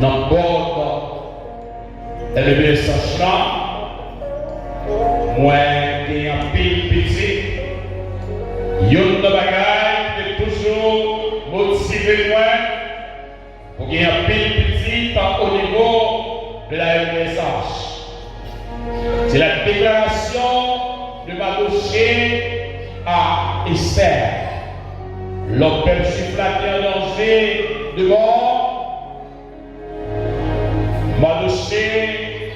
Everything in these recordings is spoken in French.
dans le bord et le message là, moi, j'ai un pile petit, yon de bagaille qui toujours motivé moi pour qu'il y ait un pile petit au niveau de la MSH. C'est la déclaration de ma dossier à Esther. L'homme persiflaté en danger de mort. Ma dossier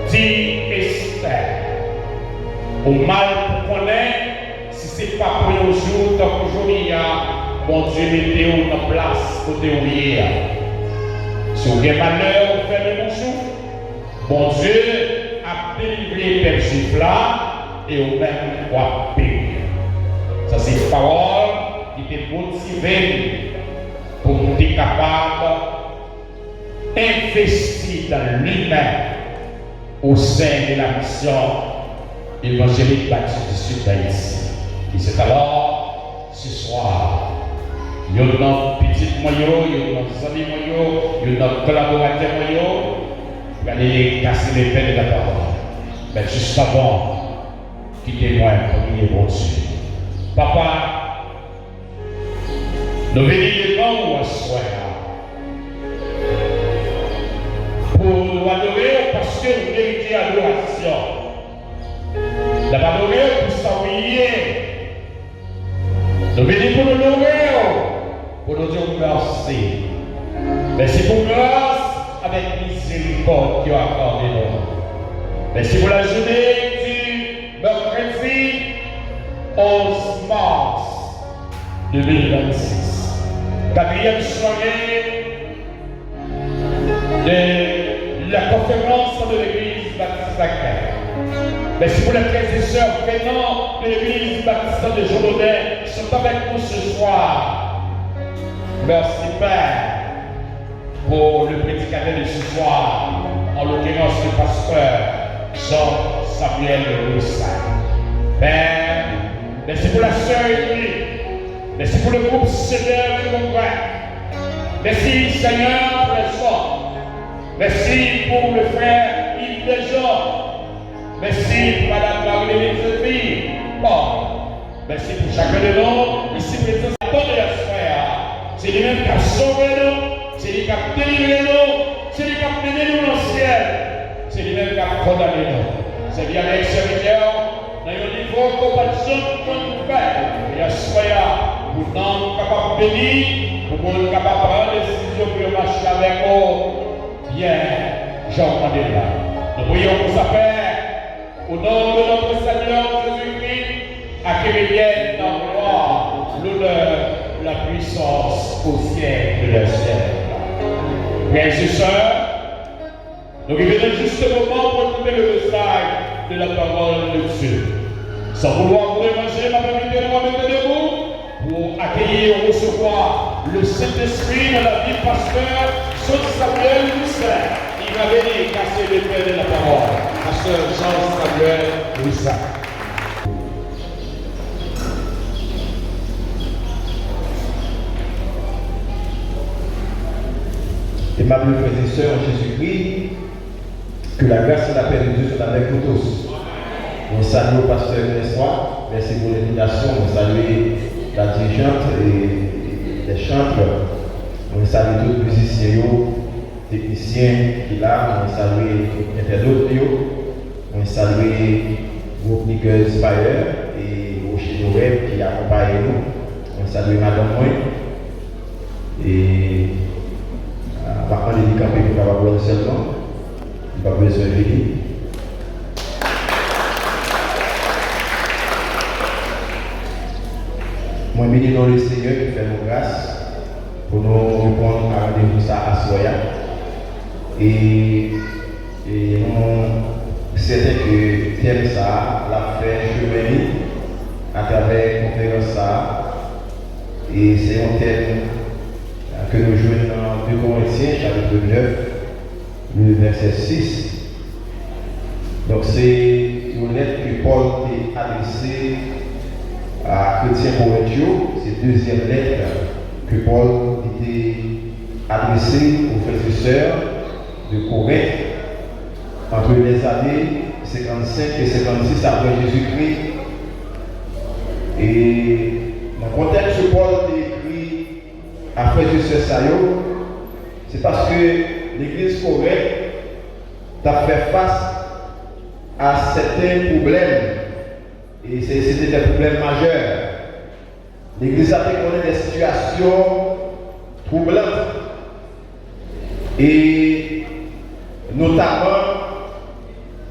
dit Esther. Au mal pour connaître, si ce n'est pas pour un jour, tant qu'aujourd'hui, bon Dieu mettez-vous en place côté où il y a. Si vous avez malheur, vous faites le bonjour. Bon Dieu a délivré le persif là et au même croix payer. Ça, c'est une parole qui était motivée pour nous être capables d'investir dans lui-même au sein de la mission évangélique baptiste du Sud d'Haïti. Et c'est alors, ce soir, il y a notre petit moyen, il y a notre ami moyen, il y a notre collaborateur moyen, vous allez casser les peines de la parole. Mais juste avant, quittez-moi pour prier pour Dieu. Papa, nous venons devant vous ce soir pour nous adorer parce que vous méritez adoration. D'abord adorer pour s'envoyer. Nous venons pour nous louer, pour nous dire merci. Merci pour grâce avec miséricorde qui a accordé nous. Merci pour la journée du mercredi 11 mars 2026. Quatrième soirée de la conférence de l'église baptiste Sacrée. Merci pour les frères et sœurs venant de l'église baptiste de Jolodin qui sont avec nous ce soir. Merci Père pour le prédicateur de ce soir, en l'occurrence le pasteur Jean-Samuel Roussin. Père, merci pour la sœur Émilie. Merci pour le groupe Seigneur du Congrès. Merci Seigneur pour les soins. Merci pour le frère Yves Desjons. Merci pour Madame Marie-Lévy. Bon, merci pour chacun de nous. Ici présent, c'est ton frère. C'est lui-même qui a sauvé nous. C'est lui qui a délivré nous. C'est lui qui a mené nous dans le ciel. C'est lui-même qui a condamné nous. C'est bien avec serviteur. Dans un niveau compassion qu'on nous fait. Et à ce moment, pour nous capables de bénir, pour nous capables de prendre des décisions pour marcher avec nous. Bien, j'entendais là. Nous prions pour sa Père. Au nom de notre Seigneur Jésus-Christ, à qui revienne dans la gloire, l'honneur, la puissance au siècle de la siècle. Frères et sœurs, nous revenons juste au moment pour écouter le message de la parole de Dieu. Sans vouloir vous manger, ma permettez de vous mettre debout pour accueillir et recevoir le Saint-Esprit dans la vie du pasteur Jean-Samuel Roussin. Il va venir casser les peines de la parole. Pasteur Jean-Samuel Roussin. Aimables frères et sœurs en Jésus-Christ, que la grâce et la paix de Dieu soient avec nous tous. On salue le pasteur François, merci pour l'invitation. On salue la dirigeante et les chantres. On salue tous les musiciens, techniciens qui là. On salue les internautes. On salue le groupe Nickel Spire et Rocher Noël qui accompagnent nous. On salue Madame Moy. Et par contre, les handicapés pour avoir besoin de seulement, il n'y a pas besoin de venir. Moi, je bénis dans le Seigneur qui fait nos grâces pour nous répondre à rendez-vous ça à Soya. Et c'est que thème ça, la fait chevalier à travers la conférence ça. Et c'est un thème que nous jouons dans 2 Corinthiens, chapitre 9, le verset 6. Donc c'est une lettre que Paul a adressée à chrétiens corinthiens. C'est la deuxième lettre que Paul adressé aux frères et sœurs de Corinthe entre les années 55 et 56 après Jésus-Christ. Et dans le contexte que Paul a écrit à frères et sœurs Sayo, c'est parce que l'église Corinthe a fait face à certains problèmes. Et c'était des problèmes majeurs. L'église a connu des situations troublantes. Et notamment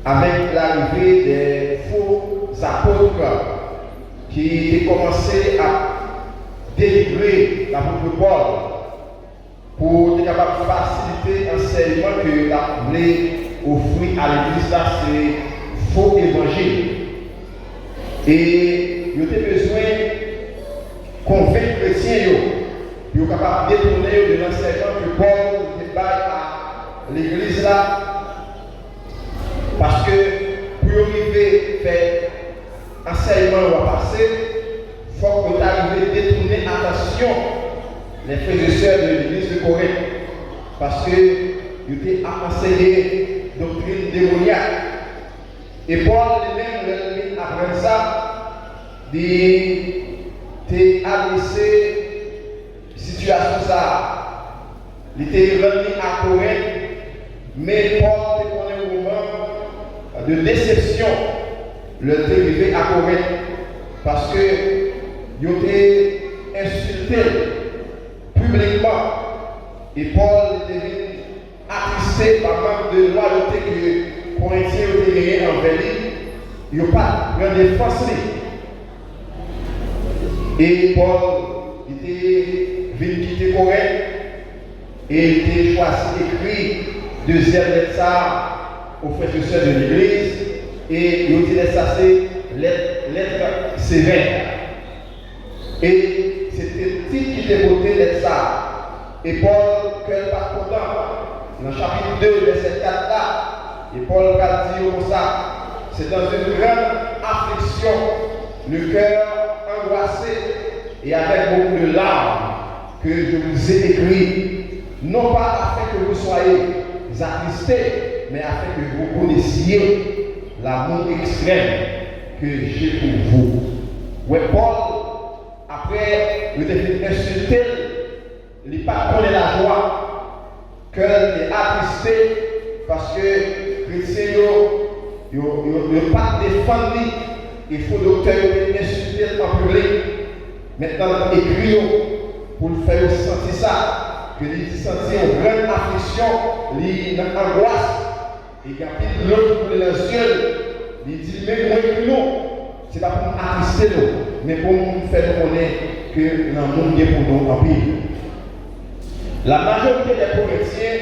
avec l'arrivée des faux apôtres qui ont commencé à délivrer l'apôtre Paul pour être capable de faciliter l'enseignement que l'a voulu offrir à l'église. Là, c'est faux évangile. Et il y a besoin de convaincre les chrétiens pour être capable de détourner de l'enseignement que Paul débat à l'église là. Parce que pour arriver à faire enseignement ou à passer, il faut que tu arrives à détourner attention les frères et sœurs de l'église de Corinthe. Parce que tu as enseigné doctrine démoniaque. Et Paul lui-même, après ça, il t'a adressé la situation ça. Il était revenu à Corinthe, mais Paul te connaît un moment de déception, le arrivé à Corinthe, parce que il était insulté publiquement. Et Paul était attristé par manque de loyauté que Corinthiens ont gagné envers lui. Il n'a pas de défense. Et Paul était venu quitter Corinthe et il était choisi d'écrire deuxième lettre aux frères et sœurs de l'église. Et il a dit ça, c'est lettre sévère. Et c'était le titre qui était voté lettre ça. Et Paul, quel pas content, dans le chapitre 2, verset 4 là, et Paul va dire comme ça, c'est dans une grande affliction, le cœur angoissé et avec beaucoup de larmes que je vous ai écrit, non pas afin que vous soyez attristés, mais afin que vous connaissiez l'amour extrême que j'ai pour vous. Ouais, Paul, après le défi insulté, il n'a pas connu la joie, qu'il est attristé parce que les chrétiens n'ont pas défendu. Il faut docteur insulter en public. Maintenant, écrit pour le faire sentir ça, que il sentir une grande affliction, une angoisse, et qu'il y a plus de l'autre pour les yeux. Il dit, mais moi que nous, ce n'est pas pour nous attrister, mais pour nous faire connaître que l'amour est pour nous en pile. La majorité des Corinthiens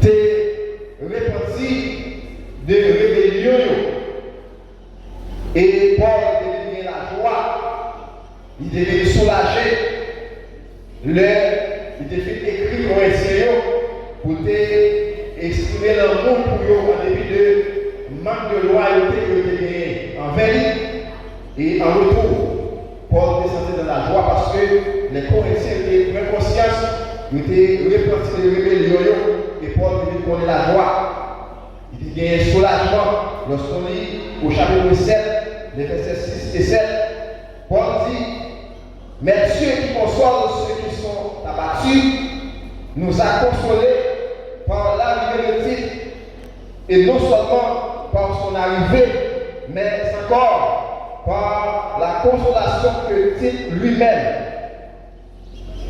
étaient repentis de rébellion. Et Paul devait la joie, il devait soulager. Il devait écrire Corinthiens pour exprimer l'amour pour eux en dépit de manque de loyauté que vous avez envers lui. Et en retour, Paul descendait dans la joie parce que les Corinthiens étaient très conscients, ils étaient repentis de rébellion et Paul devait connaître la joie. Il y a un soulagement lorsqu'on lit au chapitre 7, les versets 6 et 7. Paul dit, mais Dieu qui console ceux qui sont abattus nous a consolés par l'arrivée de Tite, et non seulement par son arrivée, mais encore par la consolation que Tite lui-même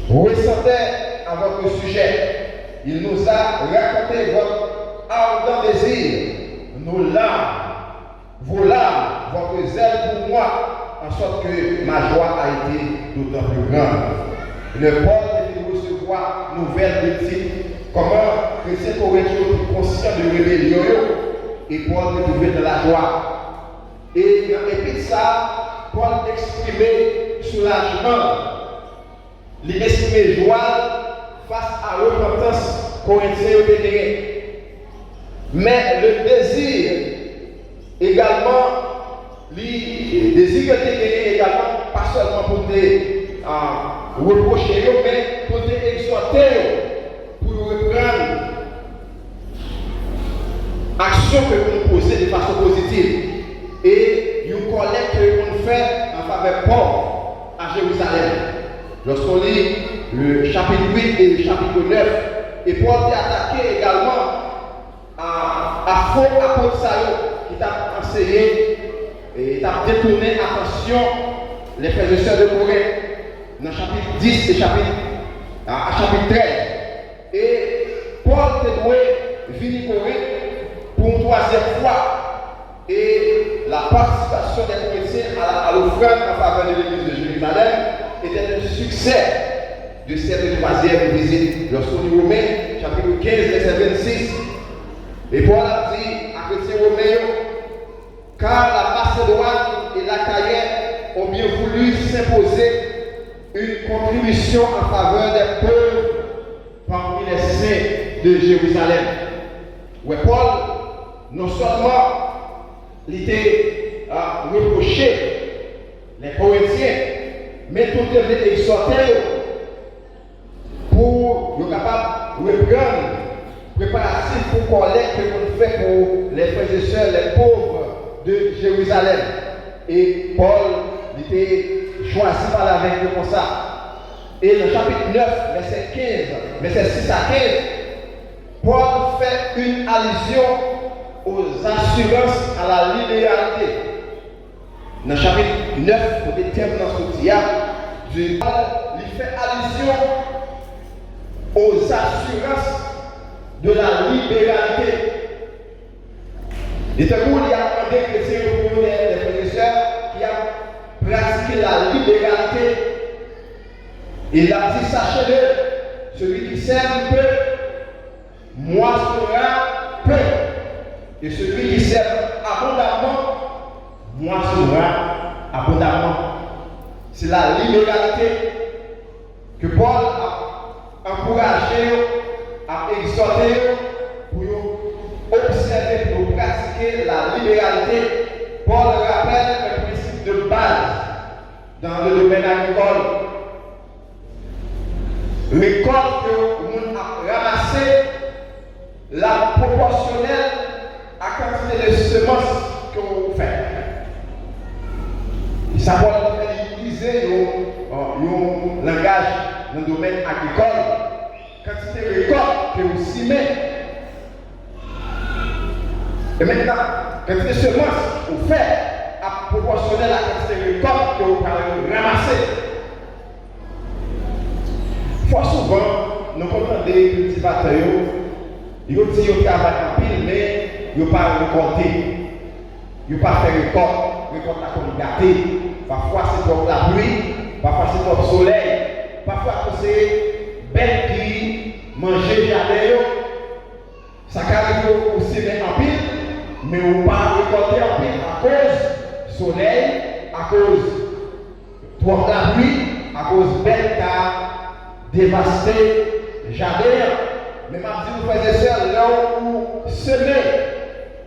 ressentait à votre sujet. Il nous a raconté votre ardent désir, nos larmes, vos larmes, votre zèle pour moi, en sorte que ma joie a été d'autant plus grande. Le Paul devait recevoir nouvelle de Tite. Comment chrétien Corinthiens étaient conscients de rébellion et Paul devait dans la joie. Et dans l'épître ça, Paul exprimait soulagement, il exprimait joie face à la repentance Corinthiens ont gagné. Mais le désir également, le désir qui était gagné également, pas seulement pour reprocher, mais pour exhorter pour reprendre action que vous posez de façon positive et une collecte que vous faites en faveur pauvre à Jérusalem. Lorsqu'on lit le chapitre 8 et le chapitre 9, et Paul est attaqué également à faux apôtre qui t'a enseigné et t'a détourné attention les frères et sœurs de Corée dans le chapitre 10 et chapitre 13. Et Paul te doué venir Corée pour une troisième fois et la participation des chrétiens à l'offrande en faveur de l'église de Jérusalem était un succès de cette troisième visite. Lorsqu'on lit Romains, chapitre 15, verset 26, et Paul a dit à chrétiens romains, car la Macédoine et l'Achaïe ont bien voulu s'imposer une contribution en faveur des pauvres parmi les saints de Jérusalem. Ouais, Paul, non seulement il était reproché les Corinthiens, mais tout devait exhorter pour être capable de reprendre préparatif pour collecte qu'on fait pour les frères et sœurs, les pauvres de Jérusalem. Et Paul était choisi par la veille comme ça. Et dans le chapitre 9, verset 15, verset 6 à 15, Paul fait une allusion aux assurances à la libéralité. Dans le chapitre 9, au terme dans ce diable, il fait allusion aux assurances de la libéralité. Et tout le monde a demandé que c'est les professeurs qui a pratiqué la libéralité. Il a dit, sachez-le, celui qui sème peu, moissonnera peu. Et celui qui sème abondamment, moissonnera abondamment. C'est la libéralité que Paul a encouragé, a exhorté pour observer, pour pratiquer la libéralité. Paul rappelle un principe de base dans le domaine agricole. Récolte que l'on a ramassé, la proportionnelle à quantité de semences que vous faites. Ça va utiliser un langage dans le domaine agricole. Quantité de récolte que vous simez. Et maintenant, quantité de semences vous faites à proportionnelle à la quantité de récolte que vous allez ramasser. Fois souvent, nous entendons des cultivateurs, ils disent qu'ils travaillent en pile, mais ils ne pas récolter. Ils ne pas faire récolte la communauté. Parfois c'est pour la pluie, parfois c'est pour le soleil, parfois c'est bête qui mange le jardin. Ça arrive aussi en pile, mais on ne peut pas récolter en pile à cause du soleil, à cause de la pluie, à cause bête qui a dévasté le jardin. Mais ma dit, vous frères et sœurs, là où vous semez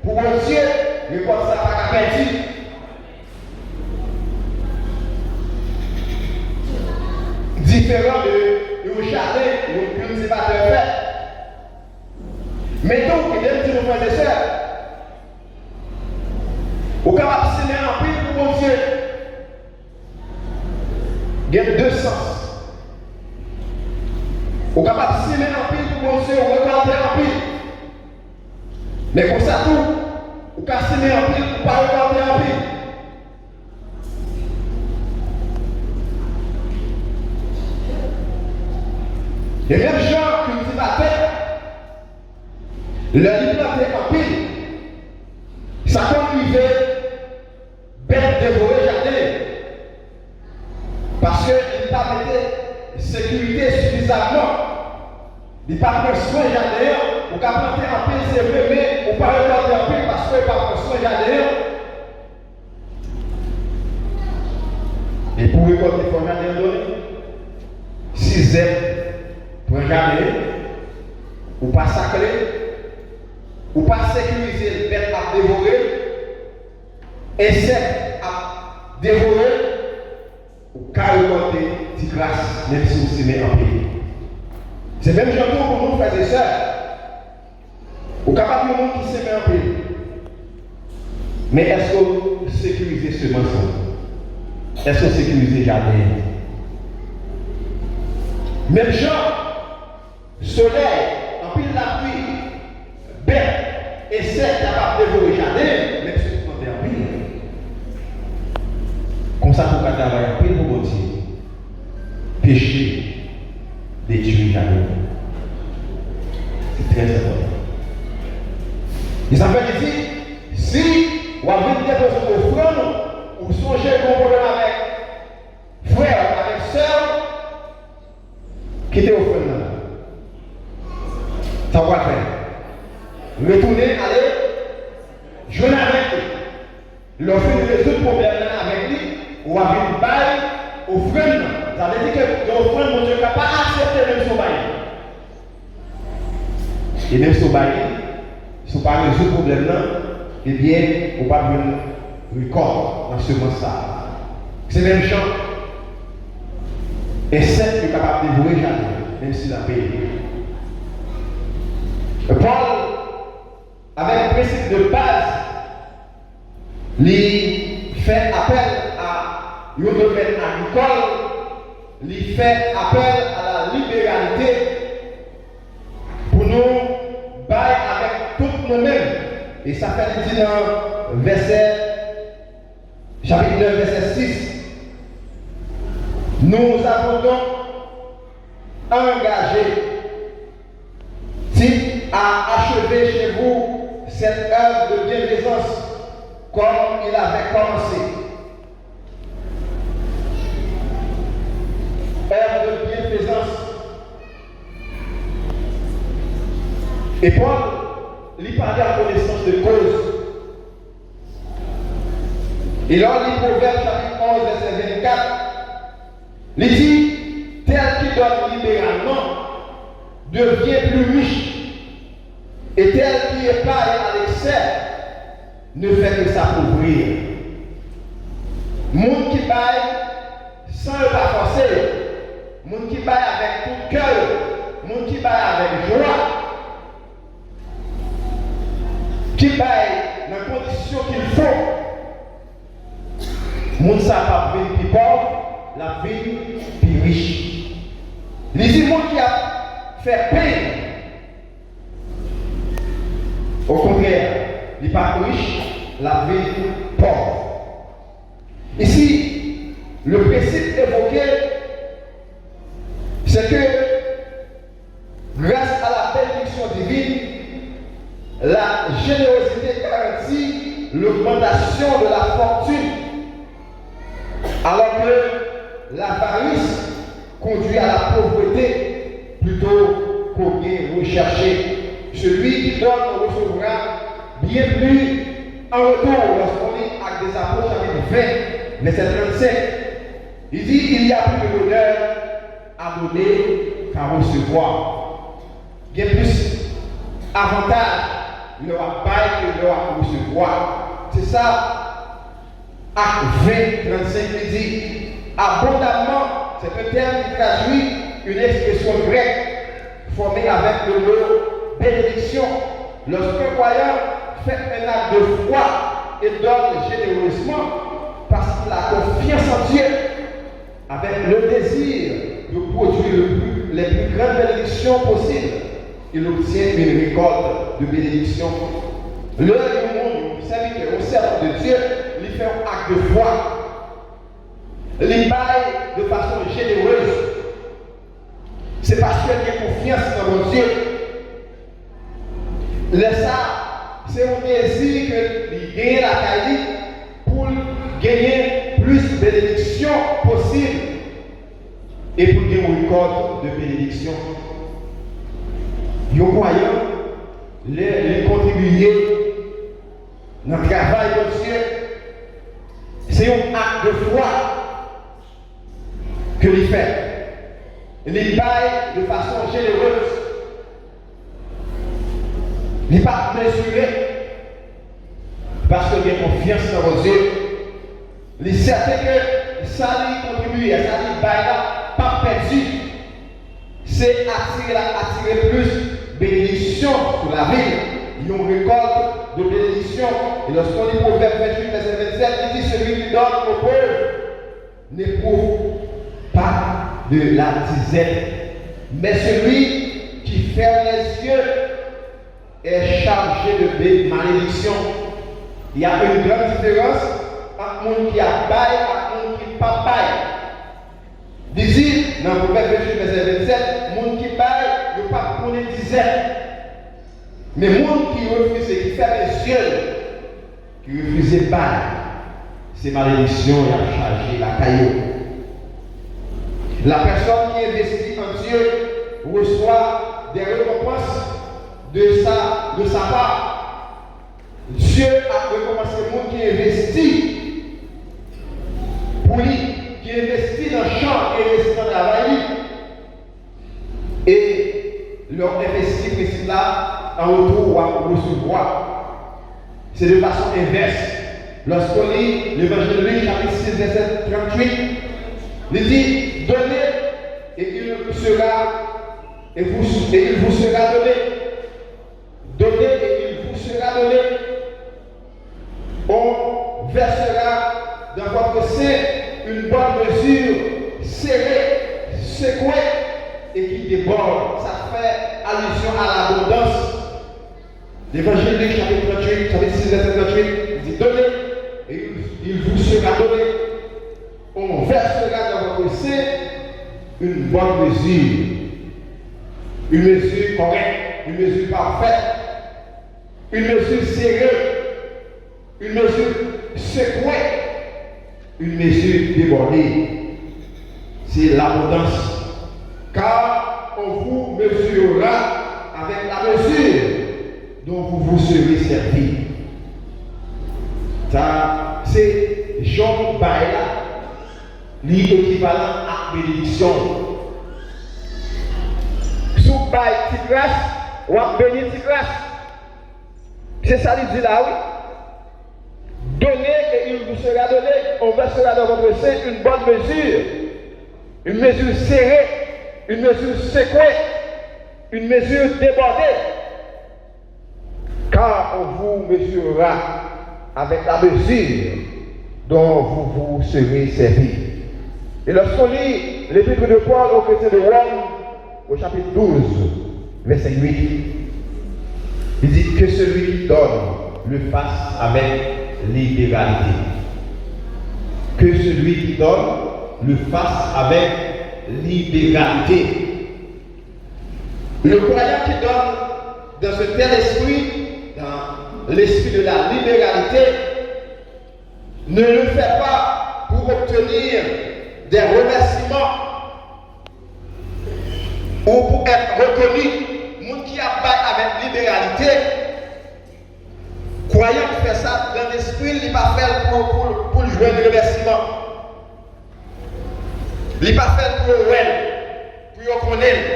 pour Dieu, récolte ça pas perdu. Différent de jardin où le cultivateur fait. Mais donc, il y a des frères et sœurs, vous êtes capable de semer en pile pour mon Dieu. Il y a deux sens. Vous êtes capable de semer en pile pour mon Dieu, vous récoltez en pile. Mais pour ça tout, vous pouvez semer en pile pour ne pas récolter en pile. Les mêmes gens cultivateurs, leur planter en pile, ça conduisait bête dévorer jardin. Parce qu'ils n'ont pas mis sécurité suffisamment. Ils n'ont pas pris soin de jardin. Ou qu'à planter en pile, c'est vrai, mais ou pas récolter en pile parce qu'ils n'ont pas pris soin de jardin. Et pour récolter, il faut jardin donner 6 ailes. Pour regarder, ou pas sacrer, ou pas sécuriser le bête à dévorer, insectes à dévorer, ou qu'à récolter petite grâce, même si vous s'aimez en pays. C'est même genre pour nous, frères et sœurs. Au capable de monde qui s'aime en pays. Mais est-ce que vous sécurisez ce mensonge? Est-ce que vous sécurisez le jardin? Même genre, soleil, en pile la pluie, bête et sec capable de vous le jardin, même si vous comptez en pile. Comme ça, pour travailler en pile, pour Dieu. Péché, détruire le jardin. C'est très important. Et ça veut dire, si vous avez une déposition offrande, ou songez un problème avec frère, avec soeur, quittez l'offrande là. Ça va faire. Retournez, allez, jouez avec lui. L'offrande résout le problème avec lui, ou avec une baille, offrande. Ça veut dire que l'offrande, mon Dieu, n'a pas accepté même son bail. Et même son bail, si vous ne résoudez pas le problème là, eh bien, on va avoir un record dans ce moment-là. C'est même champ. Et c'est est capable de vouer jamais, même s'il a payé. Paul, avec un principe de base, il fait appel à un domaine agricole, il fait appel à la libéralité pour nous bailler avec toutes nous-mêmes. Et ça fait dit dans verset, chapitre 9, verset 6. Nous avons donc engagé à achever chez vous cette œuvre de bienfaisance comme il avait commencé. Œuvre de bienfaisance. Et Paul, il parlait en connaissance de cause. Et là, il Proverbe chapitre 11, verset 24, il dit, tel qui donne libéralement devient plus riche, et tel qui épargne à l'excès ne fait que s'appauvrir. Monde qui baille sans le pas forcer, monde qui baille avec tout cœur, monde qui baille avec joie, qui baille dans les conditions qu'il faut. Moun sa pas vie plus pauvre, la vie plus riche. Les gens qui a fait peine, au contraire, il n'est pas riche, la vie pauvre. Ici, le principe évoqué, c'est que grâce à la bénédiction divine, la générosité garantit l'augmentation de la fortune, alors que l'avarice conduit à la pauvreté plutôt qu'au bien recherché. Celui qui donne recevra bien plus en retour. Lorsqu'on lit Actes des Apôtres chapitre 20, verset 35, il dit il y a plus de bonheur à donner qu'à recevoir. Bien plus avantage il n'aura pas que il aura recevoir. C'est ça, Acte 20, 35, il dit abondamment, c'est un terme qui traduit une expression grecque formée avec le mot bénédiction. Lorsqu'un croyant fait un acte de foi et donne généreusement parce qu'il a confiance en Dieu, avec le désir de produire les plus grandes bénédictions possibles, il obtient une récolte de bénédictions. L'heure du monde, vous savez que au servant de Dieu, il fait un acte de foi. Il baille de façon généreuse. C'est parce qu'il a confiance dans mon Dieu. C'est un désir qu'il gagne la qualité pour gagner plus de bénédictions possibles et pour gagner une récolte de bénédictions. Les croyants, les contribuer dans le travail de Dieu, c'est un acte de foi que il fait. Il baille de façon généreuse. Il n'est pas mesuré parce qu'il a confiance dans Dieu. Il est certain que ça lui contribue, ça lui baille là, pas perdu. C'est attirer plus bénédiction sur la ville. Ils ont récolte de bénédiction. Et lorsqu'on lit Proverbe 28, verset 27, il dit celui qui donne aux pauvres n'éprouve pas de la disette. Mais celui qui ferme les yeux est chargé de malédiction. Il y a une grande différence entre le monde qui a bail et le monde qui n'a pas bail. Ici, dans le Proverbe 28, verset 27, le monde qui bail ne pas pour les dizaines. Mais le monde qui refuse et qui ferme les yeux, qui refuse bail, c'est malédiction, il a chargé la caillou. La personne qui investit en Dieu reçoit des récompenses de sa part. Dieu a récompensé le monde qui investit pour lui, qui investit dans le champ, qui investit dans la travail. Et leur investi précis là, en retour, on va recevoir. C'est de façon inverse. Lorsqu'on lit l'évangile de Luc, chapitre 6, verset 38, il dit donnez et il vous sera donné. Donnez et il vous sera donné. On versera dans votre sein une bonne mesure, serrée, secouée et qui déborde. Ça fait allusion à l'abondance. L'évangile de Luc, chapitre 38, chapitre 6, verset 38, il dit donnez et il vous sera donné. On versera dans votre sein une bonne mesure, une mesure correcte, une mesure parfaite, une mesure serrée, une mesure secouée, une mesure débordée. C'est l'abondance. Car on vous mesurera avec la mesure dont vous vous serez servi. Ça, c'est Jean Baïla. L'équivalent à bénédiction. Sous bail petite grâce, ou à bénir petite grâce. C'est ça qu'il dit là, oui. Donnez et il vous sera donné. On versera dans votre sein une bonne mesure. Une mesure serrée, une mesure secouée, une mesure débordée. Car on vous mesurera avec la mesure dont vous vous serez servi. Et lorsqu'on lit l'épître de Paul aux chrétiens de Rome, au chapitre 12, verset 8, il dit que celui qui donne le fasse avec libéralité. Que celui qui donne le fasse avec libéralité. Le croyant qui donne dans ce tel esprit, dans l'esprit de la libéralité, ne le fait pas pour obtenir des remerciements ou pour être reconnu. Monde qui a bail avec libéralité, croyant qu'il fait ça dans l'esprit, il n'est pas fait pour jouer de remerciement. Il n'est pas fait pour connaître.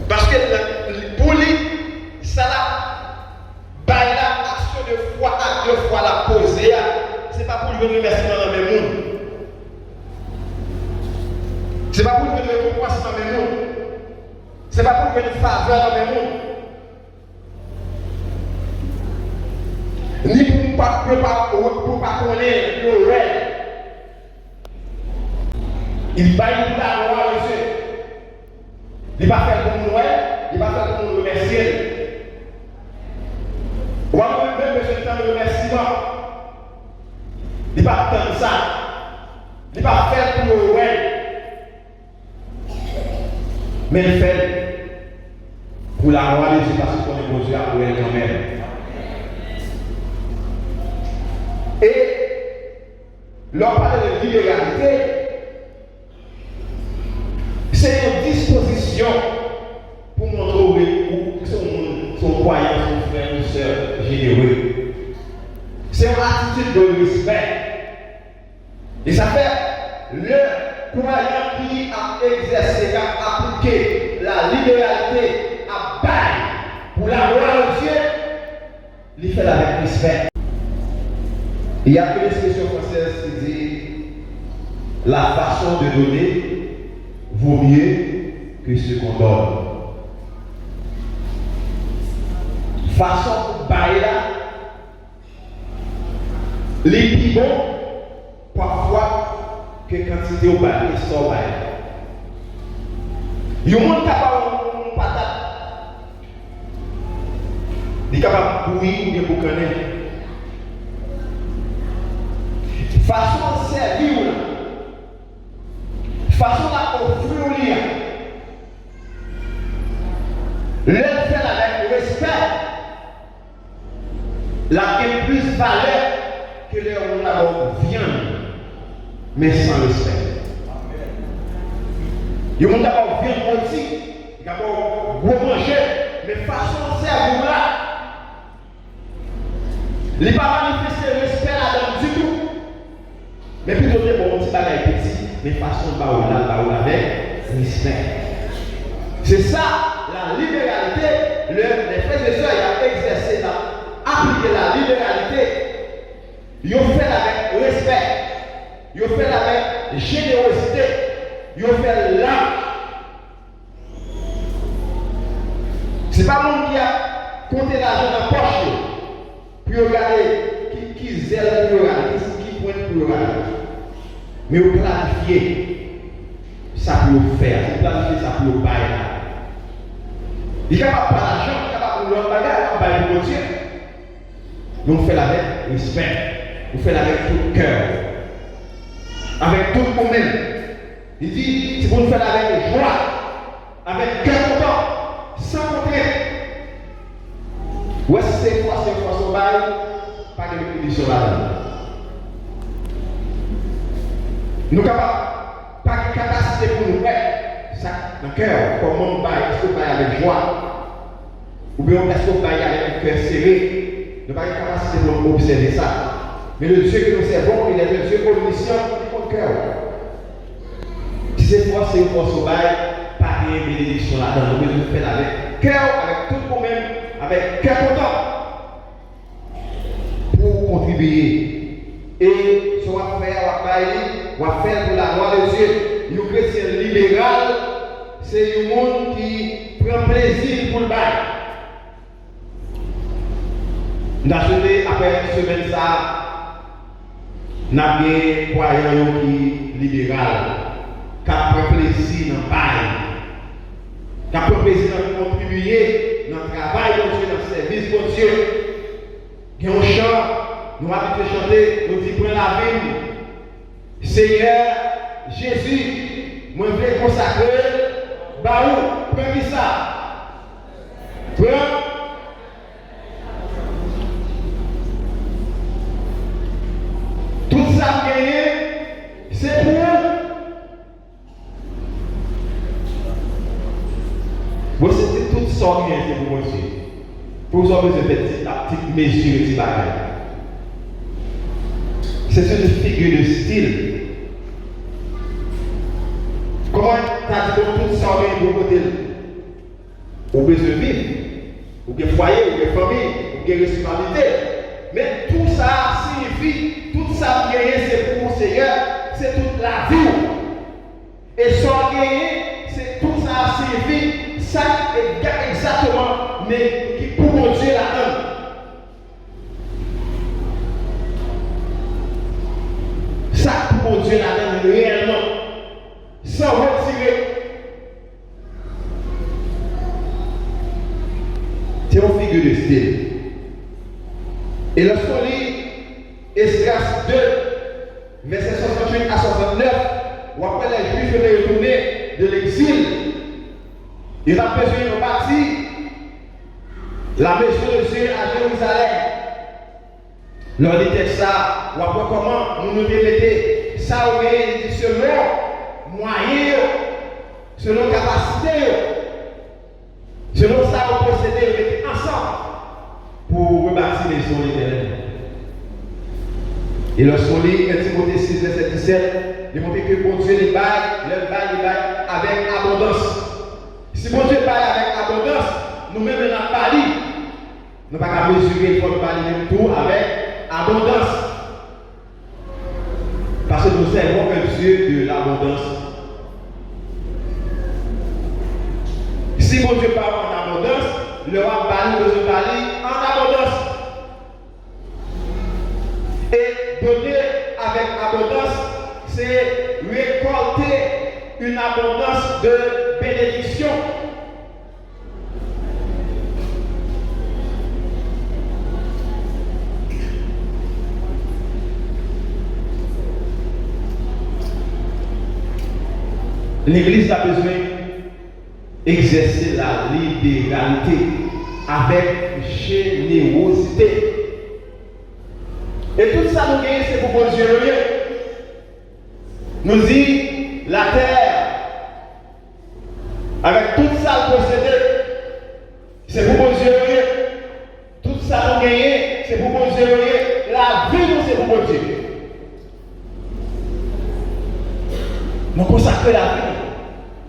Parce que pour lui, ça là, bail la action de foi à deux fois la poser, ce n'est pas pour jouer de remerciement dans le monde. Ce n'est pas pour venir de récompense dans le monde. Ce n'est pas pour venir de faveur dans le monde. Ni pour ne pas connaître le rêve. Il va y avoir la loi, monsieur. Il va faire comme nous, il va faire comme nous remercier. On va même monsieur le temps de remerciement. Il va attendre ça. Il va faire pour le rêve. Mais il fait pour la gloire de Dieu parce qu'on est posé à elle quand même. Et l'on parle de libéralité, c'est une disposition pour montrer où son croyant, son frère, son soeur généreux. C'est une attitude de respect. Et ça fait le croyant qui a exercé, a appliqué la libéralité à bail pour la gloire de Dieu, il fait avec respect. Il y a une expression française qui dit la façon de donner vaut mieux que ce qu'on donne. Façon de bailler là, les plus bons, parfois, que quantité au bail et sans bail. Il y a un monde capable de patate. Il est capable de bouillir ou bien pour connaître. Façon de servir, façon d'offrir, le faire avec respect, la est plus valeur que les on viande, mais sans respect. Il y a d'abord viande aussi, d'abord gros manger, mais façon de servir là, il n'est pas manifesté respect là-dedans du tout. Mais plutôt que bon petit bagage petit, mais façon de baoula avec respect. C'est ça la libéralité. Les frères et sœurs ont exercé là, appliqué la libéralité. Ils ont fait avec respect, ils ont fait avec générosité, ils ont fait là. C'est pas monde qui a compté l'argent dans la poche pour regarder qui zèle pour regarder, qui pointe pour regarder. Mais vous planifiez ça pour vous faire, vous planifiez ça pour vous bailler. Il est capable de pas l'argent, il est capable de l'autre bagage, on baille pour Dieu. Mais on fait avec respect, on fait avec tout cœur, avec tout vous-même. Il dit, si vous le faites avec joie, avec cœur content, sans contrainte. Ouais, c'est fois son bail, pas de condition là-dedans. Nous sommes pas de capacité pour nous faire ça dans le cœur, comment on baille, est-ce qu'on baille avec joie, ou bien est-ce qu'on baille avec un cœur serré. Nous n'avons pas de capacité pour observer ça. Mais le Dieu que nous servons, il est le Dieu omniscient qui compte cœur. Si c'est force et force au bail, pas de bénédiction là-dedans, nous devons faire avec cœur, avec tout nous-mêmes, avec cœur content, pour contribuer. Et ce qu'on va faire, on va faire pour la gloire de Dieu. Nous chrétiens libéral, c'est un monde qui prend plaisir pour le bail. Nous avons après une semaine ça, nous avons des croyants qui libéral, qui prend plaisir dans le bail, qui prend plaisir dans contribuer dans le travail de Dieu, dans le service de Dieu. Il y a un chant, nous avons habitué à chanter, nous disons prends la vie. Seigneur Jésus, moi je veux consacrer, baou, prends qui ça? Prends. Tout ça gagné, c'est pour eux. Vous savez, tout ça gagné, c'est pour monsieur. Pour vous avoir besoin de petites mesures et petits bagages. C'est une figure de style. Comment tu as dit tout ça gagné pour côté? Ou besoin de vivre, ou bien foyer, ou bien famille, ou bien responsabilité. Mais tout ça signifie, tout ça gagné, c'est pour le Seigneur, c'est toute la vie. Et sans gagner, c'est tout ça signifie, ça exactement, mais qui pour mon Dieu la donne. Ça pour mon Dieu la donne réellement, sans retirer. C'est une figure de style. Et lorsqu'on lit Esdras 2, versets 68 à 69, où après les Juifs venaient retourner de l'exil, ils ont besoin de bâtir la maison de Dieu à Jérusalem. Leur dit ça, ou après comment nous nous démettons, ça ou bien il dit selon moyen, selon capacité, selon ça on procédé, on était ensemble pour rebâtir les maisons éternelles. Et lorsqu'on lit 1 Timothée 6, verset 17, il montre que bon Dieu les baille avec abondance. Si bon Dieu baille avec abondance, nous-mêmes nous n'avons pas dit. Nous n'avons pas mesurer, il faut nous parler même tout avec abondance. Parce que nous savons que Dieu de l'abondance. Si mon Dieu parle en abondance, le roi Bali besoin d'aller en abondance. Et donner avec abondance, c'est récolter une abondance de bénédiction. L'Église a besoin d'exercer la libéralité avec générosité. Et tout ça, nous gagnons, c'est pour bon Dieu. Nous dit la terre, avec tout ça, le posséder, c'est pour bon Dieu. Tout ça, nous gagnons, c'est pour bon Dieu. La vie, nous, c'est pour bon Dieu. Nous consacrons la vie.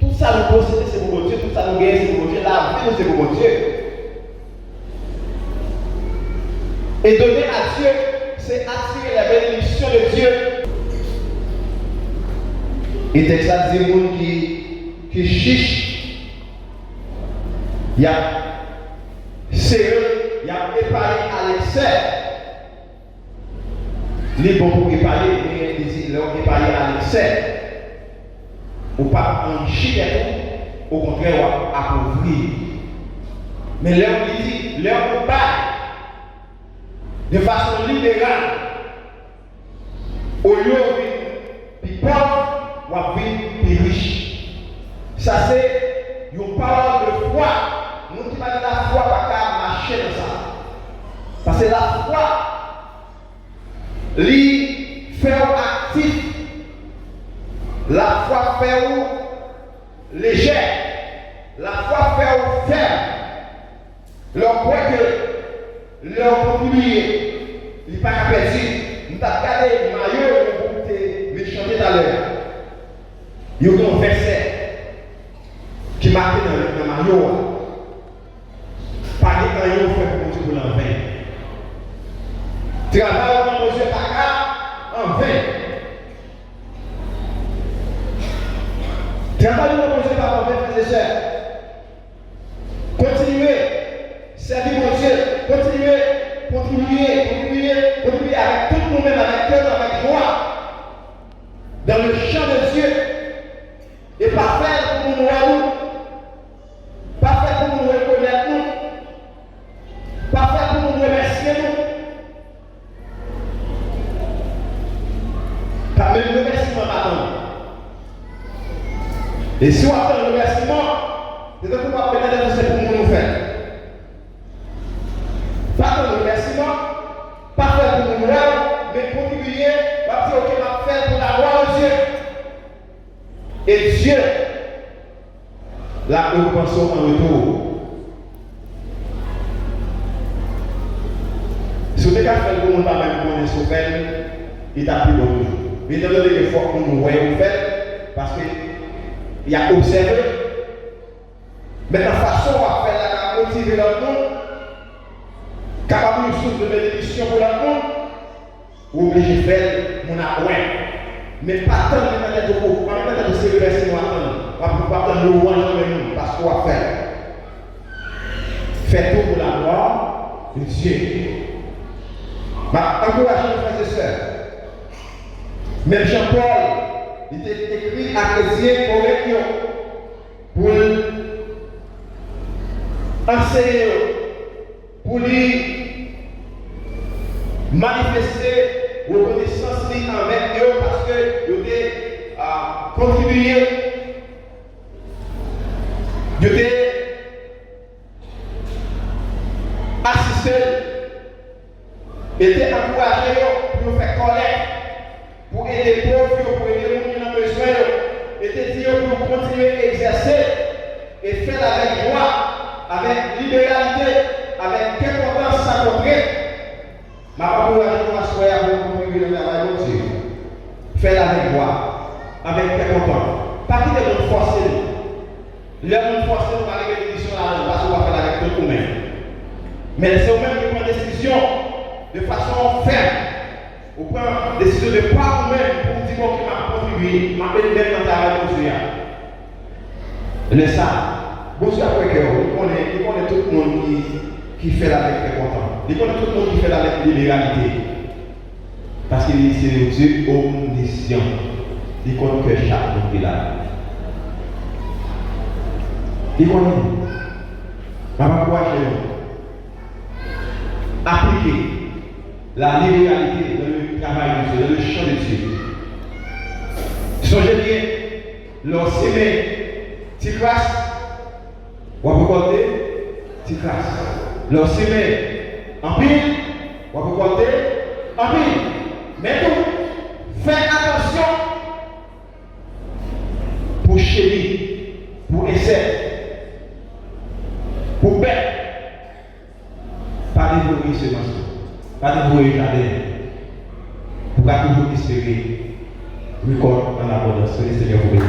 Tout ça, nous posséder, c'est pour bon Dieu. Tout ça, nous gagnons, c'est pour bon Dieu. La vie, nous, c'est pour bon Dieu. Et donner à Dieu, c'est attirer la bénédiction de Dieu. Et c'est ça, des gens qui chichent. Il y a sérieux, il y a épargné à l'excès. Les bons pour épargner, mais ils ont épargné à l'excès. Ou pas enrichir, au contraire, appauvrir. Mais l'heure dit, l'heure bat de façon libérale. Au lieu de pauvre, ou à vivre riche. Ça, c'est une parole de foi. Nous qui parlons de la foi, pas marcher dans ça. Parce que la foi, lui, fait actif. La foi fait ou léger. La foi fait ou ferme. Leur point que leur publié, il n'est pas perdu. Nous avons regardé le maillot que vous chanter tout à l'heure. Il y a un verset qui marque dans le maillot. Pas de maillot fait pour Dieu pour l'en vain. Travail dans nos yeux en vain. Travaillez dans vos yeux par vos frères et sœurs. Continuez, servir mon Dieu. Continuez, contribuez avec tout le monde, avec cœur, avec joie. Dans le champ de Dieu. Et pas faire pour nous voir. Pas faire pour nous reconnaître nous. Pas faire pour nous remercier nous. Pas même le remerciement maintenant. Et si on attend le remerciement, c'est que vous pouvez peut-être c'est pour nous faire. Pas attendre le remerciement, pas faire pour nous voir, mais contribuer, pas dire ok, on va faire pour la gloire de Dieu. Et Dieu, la récompense en retour. Si vous avez fait le monde, même pour les sauver, il t'a pris beaucoup. Mais dans le fois qu'on nous voyait faire, parce que il y a observé. Mais la façon à faire la motiver le monde, capable de source de bénédiction pour le monde, ou obligé de faire mon appoint. Mais pas tant de manière de vous, pas tant de se verser nous attendre, pas tant de nous voir nous, parce qu'on va faire. Faites tout pour la gloire de Dieu. Encouragez les frères et sœurs. Même Jean-Paul, il était écrit à Chrétien pour enseigner, pour lui manifester reconnaissance avec eux parce que ils ont contribué, ils ont assisté, ils étaient encouragés pour faire collecte, pour aider les pauvres, pour aider les gens qui ont besoin, étaient dit pour continuer à exercer et faire avec joie, avec libéralité, avec quelle importance ça concret. Ma parole à nous soyez à vous contribuer le travail de Dieu. Faites avec joie, avec quelle importance. Pas qu'il est notre force. Les gens forcés nous parler de bénédiction là, parce qu'on va faire avec tout nous-mêmes. Mais c'est vous-même qui prenez décision de façon ferme. Vous prenez décision de pas vous-même pour dire petit mot qui m'a contribué, m'a fait même dans ta radio. Laisse ça. Bon, c'est après que il connaît tout le monde qui fait la lettre très content. Il connaît tout le monde qui fait la lettre de l'égalité. Parce qu'il est le Dieu omniscient. Il connaît que chaque monde qui est là. Il connaît. Ma encourager appliquer la libéralité dans le travail de Dieu, dans le champ de Dieu. Songez bien, leur semer, petite classe, ou à côté, petite classe. Leur semer en pile, ou à côté, en pile. Mais tout, faites attention pour chérir, pour essayer. Pour bête, pas dévorer ce mensonge, pas dévorer le jardin, pour toujours espérer record en abondance. Que le Seigneur vous bénisse.